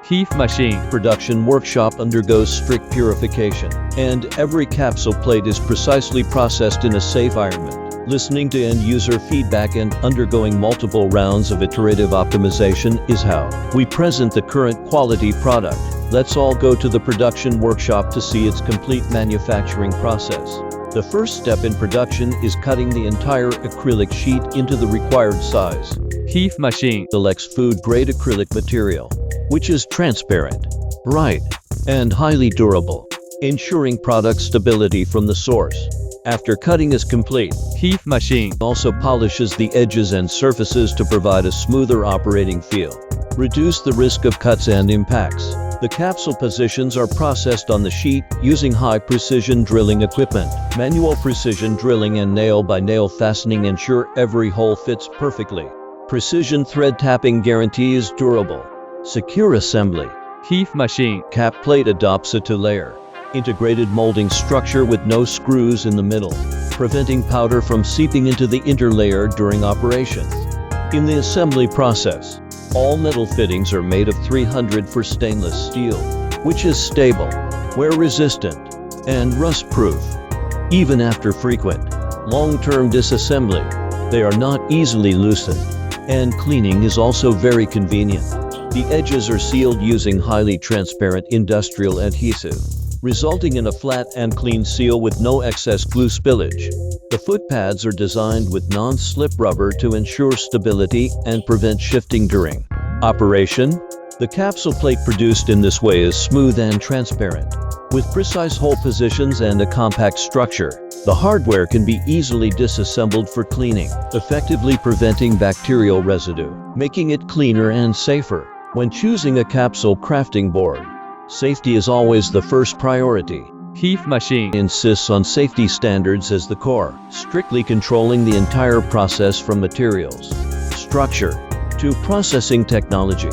HIFmachine production workshop undergoes strict purification, and every capsule plate is precisely processed in a safe environment. Listening to end-user feedback and undergoing multiple rounds of iterative optimization is how we present the current quality product. Let's all go to the production workshop to see its complete manufacturing process. The first step in production is cutting the entire acrylic sheet into the required size. HIFmachine Selects food-grade acrylic material, which is transparent, bright, and highly durable, ensuring product stability from the source. After cutting is complete, HIFmachine also polishes the edges and surfaces to provide a smoother operating feel. Reduce the risk of cuts and impacts. The capsule positions are processed on the sheet using high-precision drilling equipment. Manual precision drilling and nail-by-nail fastening ensure every hole fits perfectly. Precision thread tapping guarantees durable, secure assembly. HIFmachine Cap plate adopts a two-layer, integrated molding structure with no screws in the middle, preventing powder from seeping into the interlayer during operation. In the assembly process, all metal fittings are made of 300 for stainless steel, which is stable, wear-resistant, and rust-proof. Even after frequent, long-term disassembly, they are not easily loosened, and cleaning is also very convenient. The edges are sealed using highly transparent industrial adhesive, resulting in a flat and clean seal with no excess glue spillage. The foot pads are designed with non-slip rubber to ensure stability and prevent shifting during operation. The capsule plate produced in this way is smooth and transparent, with precise hole positions and a compact structure. The hardware can be easily disassembled for cleaning, effectively preventing bacterial residue, making it cleaner and safer. When choosing a capsule crafting board, safety is always the first priority. HIFmachine Insists on safety standards as the core, strictly controlling the entire process from materials, structure, to processing technology.